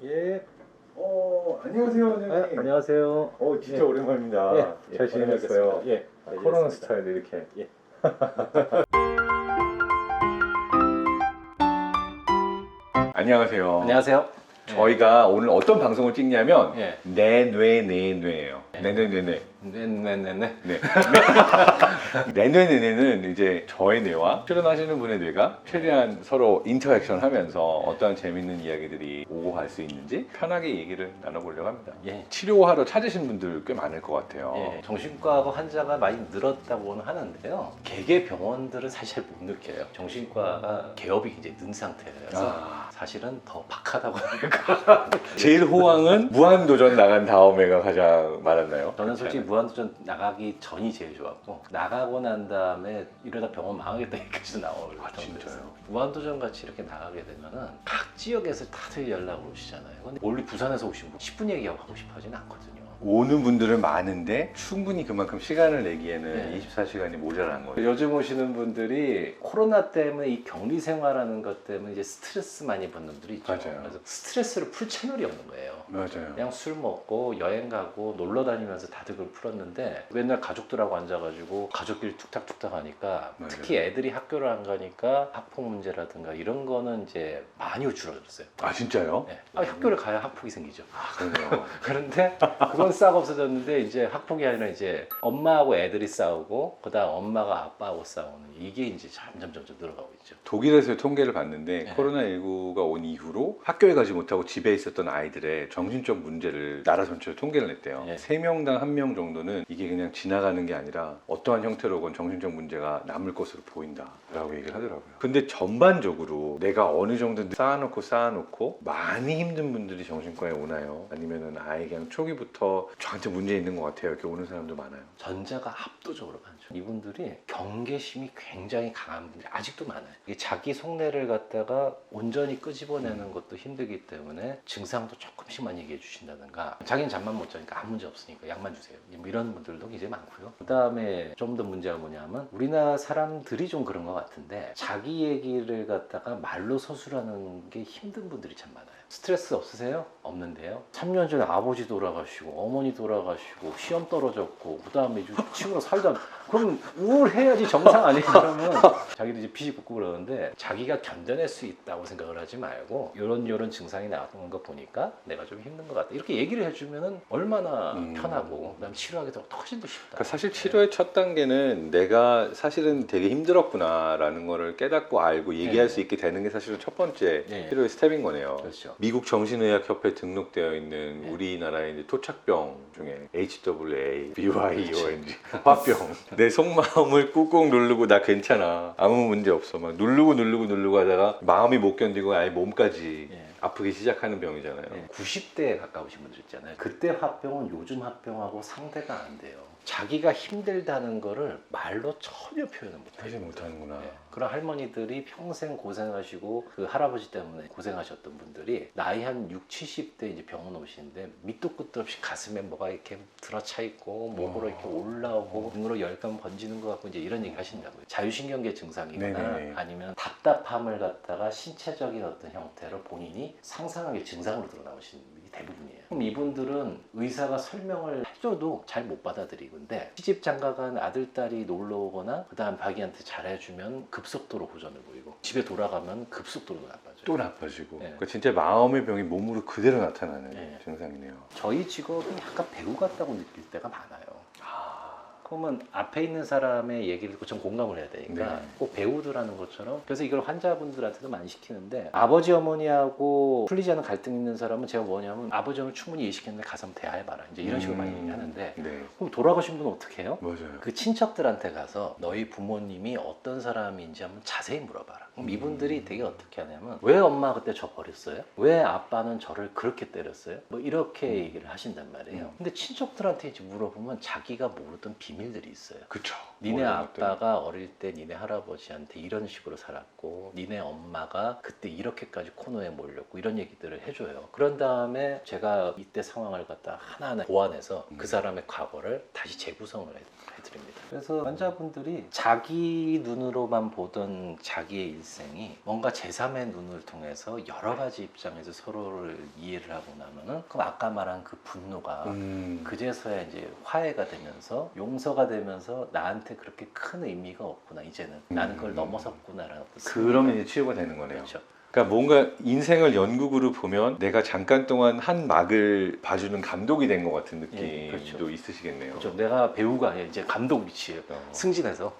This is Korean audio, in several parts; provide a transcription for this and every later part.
예. 안녕하세요, 원장님. 안녕하세요. 진짜 예. 오랜만입니다. 예. 잘 지내셨어요? 예. 코로나 스타일 이렇게. 예. 안녕하세요. 안녕하세요. 저희가 오늘 어떤 방송을 찍냐면 예. 내뇌예요. 내뇌. 네네네네. 네. 내뇌는 이제 저의 뇌와 출연하시는 분의 뇌가 최대한 서로 인터액션 하면서 어떠한 재밌는 이야기들이 오고 갈 수 있는지 편하게 얘기를 나눠보려고 합니다. 예. 치료하러 찾으신 분들 꽤 많을 것 같아요. 예. 정신과하고 환자가 많이 늘었다고는 하는데요. 개개 병원들은 사실 잘 못 느껴요. 정신과가 개업이 굉장히 는 상태여서 사실은 더 박하다고 할까. 제일 호황은 무한도전 나간 다음에가 가장 많았나요? 저는 솔직히 무한도전 나가기 전이 제일 좋았고 나가고 난 다음에 이러다 병원 망하겠다 얘기까지 나올 정도였어요. 진짜요? 무한도전 같이 이렇게 나가게 되면은 각 지역에서 다들 연락을 오시잖아요. 근데 원래 부산에서 오신 분 10분 얘기하고 하고 싶어 하진 않거든요. 오는 분들은 많은데 충분히 그만큼 시간을 내기에는 네. 24시간이 모자란 거예요. 요즘 오시는 분들이 코로나 때문에 이 격리 생활하는 것 때문에 이제 스트레스 많이 받는 분들이 있죠. 맞아요. 그래서 스트레스를 풀 채널이 없는 거예요. 맞아요. 그냥 술 먹고 여행 가고 놀러 다니면서 다들 그걸 풀었는데 맨날 가족들하고 앉아가지고 가족끼리 툭탁툭탁 하니까 맞아요. 특히 애들이 학교를 안 가니까 학폭 문제라든가 이런 거는 이제 많이 줄어들었어요. 아 진짜요? 네. 학교를 가야 학폭이 생기죠. 그러네요. 그런데 그건 싹 없어졌는데 이제 학폭이 아니라 이제 엄마하고 애들이 싸우고 그다음 엄마가 아빠하고 싸우는 이게 이제 점점 늘어가고 있죠. 독일에서 통계를 봤는데 네. 코로나19가 온 이후로 학교에 가지 못하고 집에 있었던 아이들의 정신적 문제를 나라 전체로 통계를 냈대요. 네. 3명당 1명 정도는 이게 그냥 지나가는 게 아니라 어떠한 형태로건 정신적 문제가 남을 것으로 보인다라고 얘기를 하더라고요. 근데 전반적으로 내가 어느 정도 쌓아놓고 많이 힘든 분들이 정신과에 오나요? 아니면은 아예 그냥 초기부터 저한테 문제 있는 것 같아요. 이렇게 오는 사람도 많아요. 전자가 압도적으로 많죠. 이분들이 경계심이 굉장히 강한 분들이 아직도 많아요. 이게 자기 속내를 갖다가 온전히 끄집어내는 것도 힘들기 때문에 증상도 조금씩만 얘기해 주신다든가 자기는 잠만 못 자니까 아무 문제 없으니까 약만 주세요. 뭐 이런 분들도 굉장히 많고요. 그 다음에 좀 더 문제가 뭐냐면 우리나라 사람들이 좀 그런 것 같은데 자기 얘기를 갖다가 말로 서술하는 게 힘든 분들이 참 많아요. 스트레스 없으세요? 없는데요. 3년 전에 아버지 돌아가시고 어머니 돌아가시고 시험 떨어졌고 그 다음에 친구랑 살다 그럼 우울해야지 정상 아니에요? 그러면 자기도 이제 피식 굽고 그러는데 자기가 견뎌낼 수 있다고 생각을 하지 말고 이런 증상이 나오는 거 보니까 내가 좀 힘든 것 같다 이렇게 얘기를 해주면은 얼마나 편하고 그다음에 치료하기도 훨씬 더 쉽다. 그러니까 사실 치료의 첫 단계는 내가 사실은 되게 힘들었구나라는 거를 깨닫고 알고 얘기할 네. 수 있게 되는 게 사실은 첫 번째 네. 치료의 스텝인 거네요. 그렇죠. 미국 정신의학협회에 등록되어 있는 네. 우리나라의 이제 토착병 중에 HWA, BYONG, 화병. 내 속마음을 꾹꾹 누르고 나 괜찮아. 아무 문제 없어. 막 누르고 하다가 마음이 못 견디고 아예 몸까지 네. 아프기 시작하는 병이잖아요. 90대에 가까우신 분들 있잖아요. 그때 화병은 요즘 화병하고 상대가 안 돼요. 자기가 힘들다는 거를 말로 전혀 표현을 못해요. 하지 못하는구나. 그런 할머니들이 평생 고생하시고 그 할아버지 때문에 고생하셨던 분들이 나이 한 60, 70대 이제 병원 오시는데 밑도 끝도 없이 가슴에 뭐가 이렇게 들어차 있고 목으로 이렇게 올라오고 등으로 열감 번지는 것 같고 이제 이런 얘기 하신다고요. 자율신경계 증상이거나 네네네. 아니면 답답함을 갖다가 신체적인 어떤 형태로 본인이 상상하게 증상으로 드러나오시는 분이 대부분이에요. 그럼 이분들은 의사가 설명을 해줘도 잘 못 받아들이는데 시집 장가간 아들, 딸이 놀러 오거나 그 다음 자기한테 잘해주면 급속도로 호전을 보이고 집에 돌아가면 급속도로 나빠져요. 또 나빠지고. 네. 그러니까 진짜 마음의 병이 몸으로 그대로 나타나는 네. 증상이네요. 저희 직업이 약간 배우 같다고 느낄 때가 많아요. 그러면 앞에 있는 사람의 얘기를 듣고 좀 공감을 해야 되니까 네. 꼭 배우들하는 것처럼 그래서 이걸 환자분들한테도 많이 시키는데 아버지 어머니하고 풀리지 않는 갈등 있는 사람은 제가 뭐냐면 아버지 어머니 충분히 이해시켰는데 가서 한번 대화해봐라 이제 이런 식으로 많이 얘기하는데 네. 그럼 돌아가신 분은 어떻게 해요? 맞아요. 그 친척들한테 가서 너희 부모님이 어떤 사람인지 한번 자세히 물어봐라. 그럼 이분들이 되게 어떻게 하냐면 왜 엄마 그때 저 버렸어요? 왜 아빠는 저를 그렇게 때렸어요? 뭐 이렇게 얘기를 하신단 말이에요. 근데 친척들한테 이제 물어보면 자기가 모르던 비밀 비밀들이 있어요. 그쵸. 니네 모르는 것들. 아빠가 어릴 때 니네 할아버지한테 이런 식으로 살았고 니네 엄마가 그때 이렇게까지 코너에 몰렸고 이런 얘기들을 해줘요. 그런 다음에 제가 이때 상황을 갖다 하나하나 보완해서 그 사람의 과거를 다시 재구성을 해드립니다. 그래서 환자분들이 자기 눈으로만 보던 자기의 일생이 뭔가 제3의 눈을 통해서 여러 가지 입장에서 서로를 이해를 하고 나면은 그럼 아까 말한 그 분노가 그제서야 이제 화해가 되면서 용서가 되면서 나한테 그렇게 큰 의미가 없구나 이제는 나는 그걸 넘어섰구나라는 어떤 그러면 이제 치유가 되는 거네요. 그렇죠. 그러니까 뭔가 인생을 연극으로 보면 내가 잠깐 동안 한 막을 봐주는 감독이 된 것 같은 느낌도 예, 그렇죠. 있으시겠네요. 그렇죠. 내가 배우가 아니라 이제 감독 위치예요. 어. 승진해서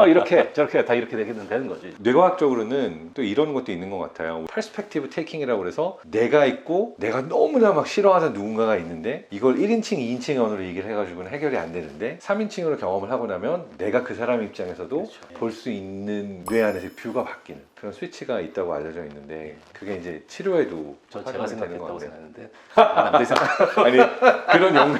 이렇게 저렇게 다 이렇게 되는 거지. 뇌과학적으로는 또 이런 것도 있는 것 같아요. 퍼스펙티브 테이킹이라고 그래서 내가 있고 내가 너무나 막 싫어하는 누군가가 있는데 이걸 1인칭, 2인칭 언어로 얘기를 해가지고는 해결이 안 되는데 3인칭으로 경험을 하고 나면 내가 그 사람 입장에서도 그렇죠. 볼 수 있는 뇌 안에서 뷰가 바뀌는 그런 스위치가 있다고 알려져 있는데 그게 이제 치료에도 저 제가 활용이 되는 것 생각했다고 같네요. 생각했는데 남들이 생각 아니 그런 연구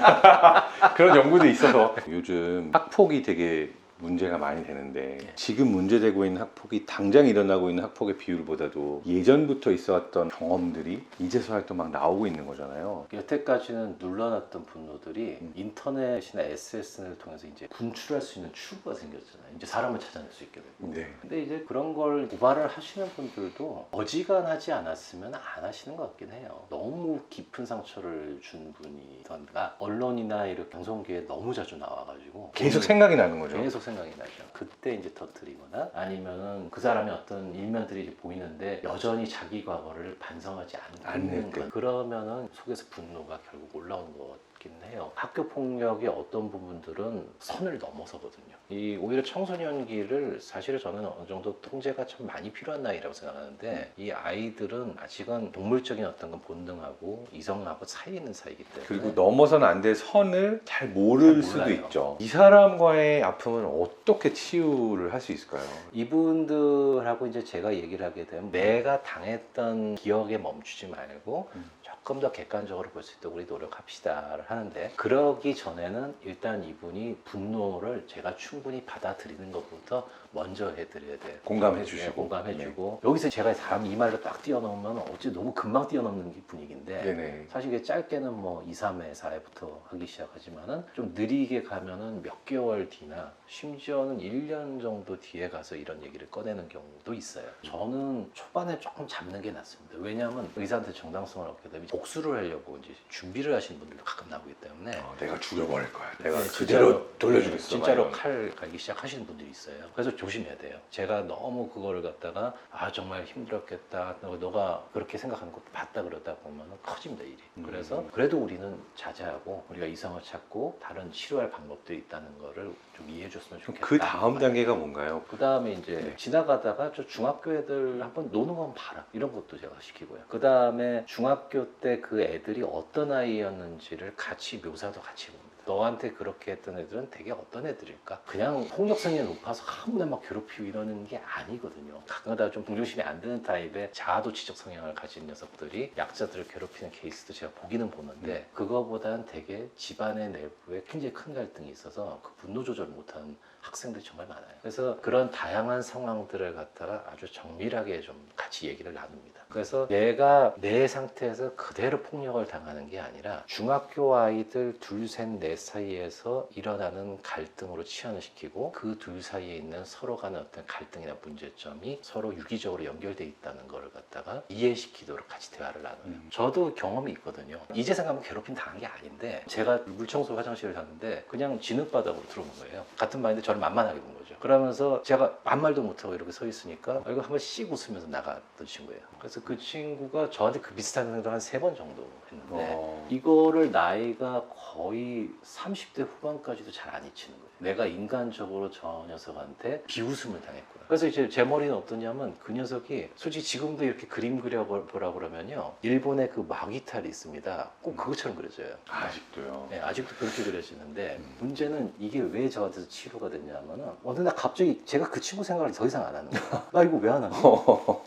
그런 연구도 있어서 요즘 학폭이 되게 문제가 많이 되는데 지금 문제되고 있는 학폭이 당장 일어나고 있는 학폭의 비율보다도 예전부터 있어왔던 경험들이 이제서야 또 막 나오고 있는 거잖아요. 여태까지는 눌러놨던 분노들이 인터넷이나 SNS를 통해서 이제 분출할 수 있는 출구가 생겼잖아요. 이제 사람을 찾아낼 수 있게 되고. 네. 근데 이제 그런 걸 고발을 하시는 분들도 어지간하지 않았으면 안 하시는 것 같긴 해요. 너무 깊은 상처를 준 분이던가 언론이나 이렇게 방송계에 너무 자주 나와가지고 계속 생각이 나는 거죠. 계속 생각이 나죠. 그때 이제 터뜨리거나 아니면은 그 사람의 어떤 일면들이 이제 보이는데 여전히 자기 과거를 반성하지 않는 않을 때. 것. 그러면은 속에서 분노가 결국 올라오는 것 같긴 해요. 학교 폭력의 어떤 부분들은 선을 넘어서거든요. 이 오히려 청소년기를 사실 저는 어느 정도 통제가 참 많이 필요한 나이라고 생각하는데 이 아이들은 아직은 동물적인 어떤 건 본능하고 이성하고 사이에 있는 사이기 때문에 그리고 넘어서는 안 될 선을 잘 모를 잘 수도 몰라요. 있죠. 이 사람과의 아픔은 어떻게 치유를 할 수 있을까요? 이분들하고 이제 제가 얘기를 하게 되면 내가 당했던 기억에 멈추지 말고 조금 더 객관적으로 볼 수 있도록 우리 노력합시다를 하는데 그러기 전에는 일단 이분이 분노를 제가 충분히 받아들이는 것부터 먼저 해드려야 돼요. 공감해 주시고. 네, 공감해주고 여기서 제가 사람 이 말로 딱 뛰어넘으면 어째 너무 금방 뛰어넘는 분위기인데 네네. 사실 이게 짧게는 뭐 2, 3회, 4회부터 하기 시작하지만은 좀 느리게 가면은 몇 개월 뒤나 심지어는 1년 정도 뒤에 가서 이런 얘기를 꺼내는 경우도 있어요. 저는 초반에 조금 잡는 게 낫습니다. 왜냐하면 의사한테 정당성을 얻게 되면 복수를 하려고 이제 준비를 하시는 분들도 가끔 나오기 때문에 내가 죽여버릴 거야. 내가 네, 그대로 돌려주겠어. 진짜로 막 이런. 칼 갈기 시작하시는 분들이 있어요. 그래서 조심해야 돼요. 제가 너무 그거를 갖다가 정말 힘들었겠다. 너가 그렇게 생각하는 것도 봤다 그러다 보면 커집니다 일이. 그래서 그래도 우리는 자제하고 우리가 이성을 찾고 다른 치료할 방법도 있다는 거를 좀 이해해 줬으면 좋겠다. 그 다음 단계가 뭔가요? 그 다음에 이제 네. 지나가다가 저 중학교 애들 한번 노는 거 한번 봐라 이런 것도 제가 시키고요. 그 다음에 중학교 때 그 애들이 어떤 아이였는지를 같이 묘사도 같이 봅니다. 너한테 그렇게 했던 애들은 되게 어떤 애들일까? 그냥 폭력성이 높아서 아무나 막 괴롭히고 이러는 게 아니거든요. 가끔가다 좀 동정심이 안 드는 타입의 자아도취적 성향을 가진 녀석들이 약자들을 괴롭히는 케이스도 제가 보기는 보는데 그거보다는 되게 집안의 내부에 굉장히 큰 갈등이 있어서 그 분노 조절 못하는 학생들이 정말 많아요. 그래서 그런 다양한 상황들을 갖다가 아주 정밀하게 좀 같이 얘기를 나눕니다. 그래서 얘가 내 상태에서 그대로 폭력을 당하는 게 아니라 중학교 아이들 둘, 셋, 넷 사이에서 일어나는 갈등으로 치환을 시키고 그 둘 사이에 있는 서로 간의 어떤 갈등이나 문제점이 서로 유기적으로 연결돼 있다는 걸 갖다가 이해시키도록 같이 대화를 나눠요. 저도 경험이 있거든요. 이제 생각하면 괴롭힘 당한 게 아닌데 제가 물청소 화장실을 갔는데 그냥 진흙바닥으로 들어온 거예요. 같은 반인데 저를 만만하게 본 거죠. 그러면서 제가 아무 말도 못하고 이렇게 서 있으니까 이거 한번 씩 웃으면서 나갔던 친구예요. 그래서 그 친구가 저한테 그 비슷한 행동을 한 3번 정도 했는데 이거를 나이가 거의 30대 후반까지도 잘 안 잊히는 거예요. 내가 인간적으로 저 녀석한테 비웃음을 당했구나. 그래서 이제 제 머리는 어떠냐면 그 녀석이 솔직히 지금도 이렇게 그림 그려보라 그러면요, 일본의 그 마기탈이 있습니다. 꼭 그것처럼 그려져요. 아직도요. 네, 아직도 그렇게 그려지는데 문제는 이게 왜 저한테서 치료가 됐냐면은 어느 날 갑자기 제가 그 친구 생각을 더 이상 안 하는 거야. 나 이거 왜 안 하지?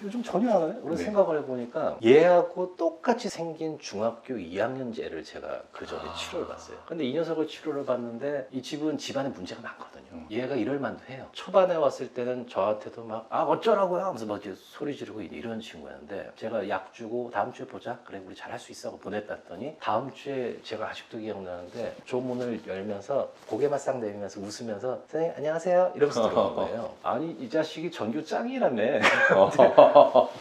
요즘 전혀 안 하네? 그런 네. 생각을 해보니까 얘하고 똑같이 생긴 중학교 2학년 쟤를 제가 그 전에 치료를 받았어요. 근데 이 녀석을 치료를 받는데 이 집은 집안에 문제가 많거든요. 얘가 이럴 만도 해요. 초반에 왔을 때는 저한테도 막 어쩌라고요? 하면서 막 이제 소리 지르고 이런 친구였는데 제가 약 주고 다음 주에 보자. 그래 우리 잘할 수 있어 하고 보냈더니 다음 주에 제가 아직도 기억나는데 조문을 열면서 고개만 싹 내밀면서 웃으면서 선생님 안녕하세요 이러면서 들어온 거예요. 아니 이 자식이 전교 짱이라며.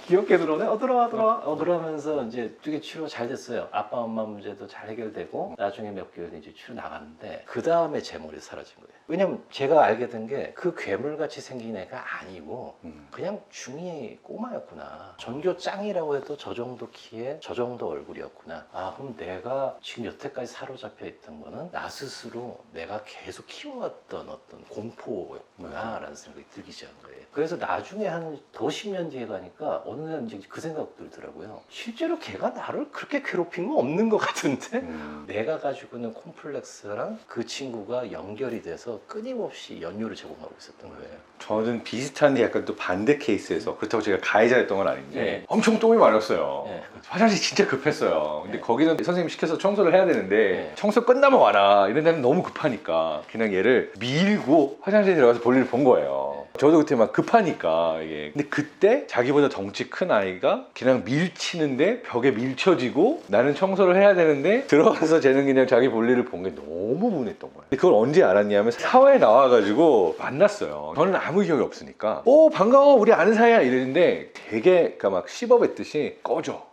귀엽게 들어오네. 들어와. 그러면서 이제 되게 치료 잘 됐어요. 아빠 엄마 문제도 잘 해결되고 나중에 몇 개월 이제 치료 나갔는데 그 다음에 제 머리 사라진 거예요. 왜냐면 제가 알게 된 게 그 괴물같이 생긴 애가 아니고 그냥 중2 꼬마였구나. 전교 짱이라고 해도 저 정도 키에 저 정도 얼굴이었구나. 아 그럼 내가 지금 여태까지 사로잡혀 있던 거는 나 스스로 내가 계속 키워왔던 어떤 공포였구나 라는 생각이 들기 시작한 거예요. 그래서 나중에 한 더 10년 뒤에 가니까 어느 날 이제 그 생각 들더라고요. 실제로 걔가 나를 그렇게 괴롭힌 건 없는 것 같은데 내가 가지고 있는 콤플렉스랑 그 친구가 연결이 돼서 끊임없이 연료를 제공하고 있었던 거예요. 저는 비슷한데 약간 또 반대 케이스에서 그렇다고 제가 가해자였던 건 아닌데 네. 엄청 똥이 많았어요. 네. 화장실 진짜 급했어요. 근데 네. 거기는 선생님 시켜서 청소를 해야 되는데 네. 청소 끝나면 와라 이런 데는 너무 급하니까 그냥 얘를 밀고 화장실에 들어가서 볼일을 본 거예요. 저도 그때 막 급하니까 이게. 근데 그때 자기보다 덩치 큰 아이가 그냥 밀치는데 벽에 밀쳐지고 나는 청소를 해야 되는데 들어가서 쟤는 그냥 자기 볼일을 본 게 너무 분했던 거예요. 근데 그걸 언제 알았냐면 사회에 나와가지고 만났어요. 저는 아무 기억이 없으니까 반가워 우리 아는 사이야 이랬는데 되게 그러니까 막 씹어뱉듯이 꺼져.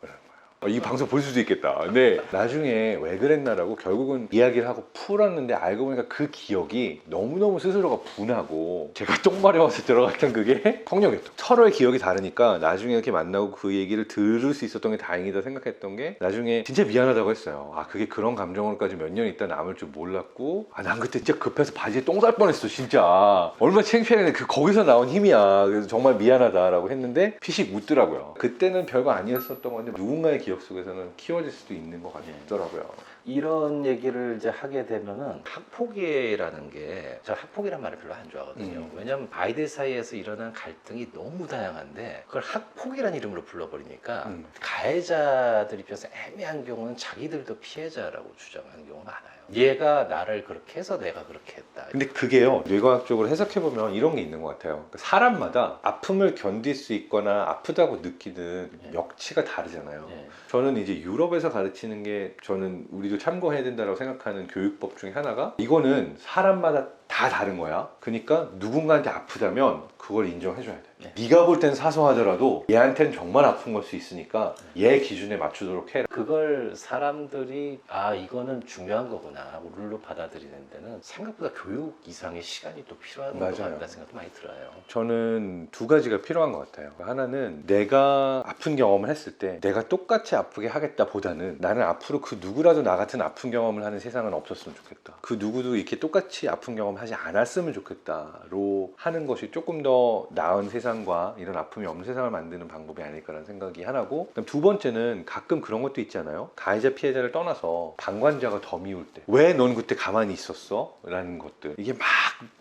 이 방송 볼 수도 있겠다. 근데 나중에 왜 그랬나라고 결국은 이야기를 하고 풀었는데 알고 보니까 그 기억이 너무너무 스스로가 분하고 제가 똥 마려워서 들어갔던 그게 폭력이었던 서로의 기억이 다르니까 나중에 이렇게 만나고 그 얘기를 들을 수 있었던 게 다행이다 생각했던 게 나중에 진짜 미안하다고 했어요. 그게 그런 감정으로까지 몇 년 있다 남을 줄 몰랐고 난 그때 진짜 급해서 바지에 똥 쌀 뻔했어 진짜. 얼마나 창피했는데 거기서 나온 힘이야. 그래서 정말 미안하다라고 했는데 피식 웃더라고요. 그때는 별거 아니었었던 건데 누군가의 기억 속에서는 키워질 수도 있는 것 같더라고요. 이런 얘기를 이제 하게 되면은 학폭이라는 게, 저 학폭이란 말을 별로 안 좋아하거든요. 왜냐면 아이들 사이에서 일어나는 갈등이 너무 다양한데 그걸 학폭이라는 이름으로 불러버리니까 가해자들 입장에서 애매한 경우는 자기들도 피해자라고 주장하는 경우가 많아요. 얘가 나를 그렇게 해서 내가 그렇게 했다. 근데 그게요, 뇌과학적으로 해석해보면 이런 게 있는 것 같아요. 사람마다 아픔을 견딜 수 있거나 아프다고 느끼는 역치가 다르잖아요. 저는 이제 유럽에서 가르치는 게 저는 우리도 참고해야 된다고 생각하는 교육법 중에 하나가 이거는 사람마다 다 다른 거야. 그러니까 누군가한테 아프다면 그걸 인정해줘야 돼. 네가 볼 땐 사소하더라도 얘한테는 정말 아픈 걸 수 있으니까 얘 기준에 맞추도록 해라. 그걸 사람들이 이거는 중요한 거구나 룰로 받아들이는 데는 생각보다 교육 이상의 시간이 또 필요한 것 같다는 생각도 많이 들어요. 저는 두 가지가 필요한 것 같아요. 하나는 내가 아픈 경험을 했을 때 내가 똑같이 아프게 하겠다 보다는 나는 앞으로 그 누구라도 나 같은 아픈 경험을 하는 세상은 없었으면 좋겠다. 그 누구도 이렇게 똑같이 아픈 경험을 하지 않았으면 좋겠다로 하는 것이 조금 더 나은 세상과 이런 아픔이 없는 세상을 만드는 방법이 아닐까라는 생각이 하나고, 그다음 두 번째는 가끔 그런 것도 있잖아요. 가해자 피해자를 떠나서 방관자가 더 미울 때 왜 넌 그때 가만히 있었어? 라는 것들, 이게 막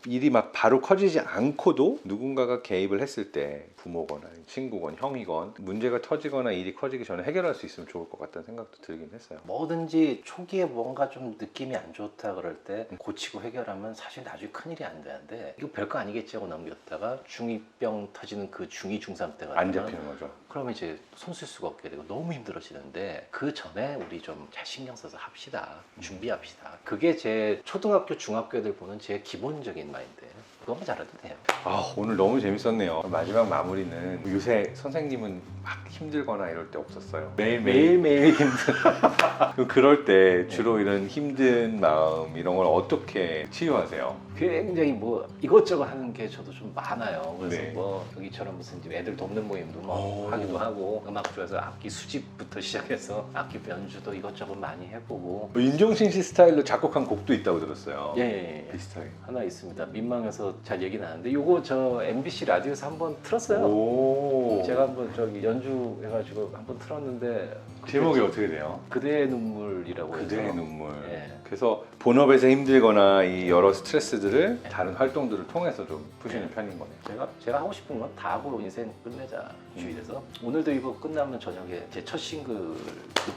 일이 막 바로 커지지 않고도 누군가가 개입을 했을 때 부모거나 친구건 형이건 문제가 터지거나 일이 커지기 전에 해결할 수 있으면 좋을 것 같다는 생각도 들긴 했어요. 뭐든지 초기에 뭔가 좀 느낌이 안 좋다 그럴 때 고치고 해결하면 사실 나중에 큰일이 안 되는데 이거 별거 아니겠지 하고 넘겼다가 중2병 터지는 그 중2, 중3 때가 안 잡히는 거죠. 그러면 이제 손 쓸 수가 없게 되고 너무 힘들어지는데 그 전에 우리 좀 잘 신경 써서 합시다. 준비합시다. 그게 제 초등학교, 중학교 애들 보는 제 기본적인 마인드예요. 그거만 잘해도 돼요. 오늘 너무 재밌었네요. 마지막 마무리는 요새 선생님은 막 힘들거나 이럴 때 없었어요? 매일매일 힘든. 그럴 때 주로 이런 힘든 마음 이런 걸 어떻게 치유하세요? 굉장히 뭐 이것저것 하는 게 저도 좀 많아요. 그래서 네. 뭐 여기처럼 무슨 이제 애들 돕는 모임도 뭐 오. 하기도 하고 음악 좋아해서 악기 수집부터 시작해서 악기 연주도 이것저것 많이 해보고 윤종신 씨 스타일로 작곡한 곡도 있다고 들었어요. 예. 비슷하게. 하나 있습니다. 민망해서 잘 얘기는 안 하는데 요거 저 MBC 라디오에서 한번 틀었어요. 오. 제가 한번 저기 연주해가지고 한번 틀었는데 제목이 어떻게 돼요? 그대의 눈물이라고 그대의 해서 눈물. 예. 그래서 본업에서 힘들거나 이 여러 스트레스들을 다른 활동들을 통해서 좀 푸시는 편인 거네요. 제가 하고 싶은 건 다 하고 인생 끝내자 주의돼서 오늘도 이거 끝나면 저녁에 제 첫 싱글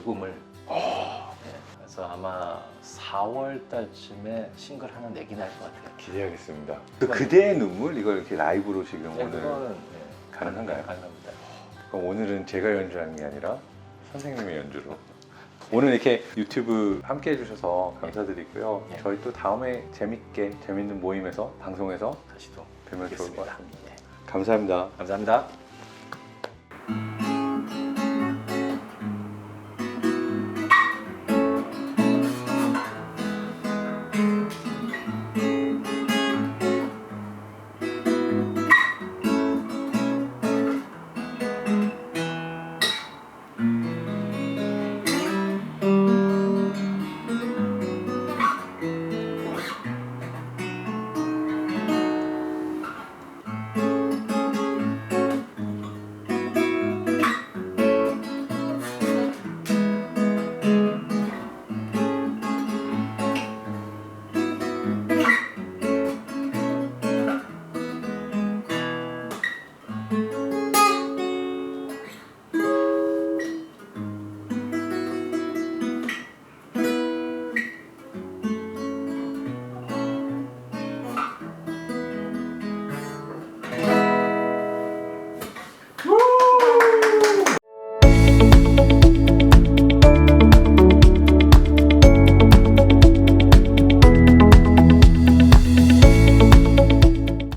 녹음을 네, 그래서 아마 4월 달쯤에 싱글 하나 내긴 할 것 같아요. 기대하겠습니다. 그 그대의 눈물 이걸 이렇게 라이브로 지금 네, 오늘 그거는 가능한가요? 가능합니다. 그럼 오늘은 제가 연주하는 게 아니라 선생님의 연주로. 오늘 이렇게 유튜브 함께 해주셔서 감사드리고요. 네. 저희 또 다음에 재밌는 모임에서 방송에서 다시 또 뵈면 좋을 것 뵙겠습니다. 같습니다. 네. 감사합니다. 감사합니다.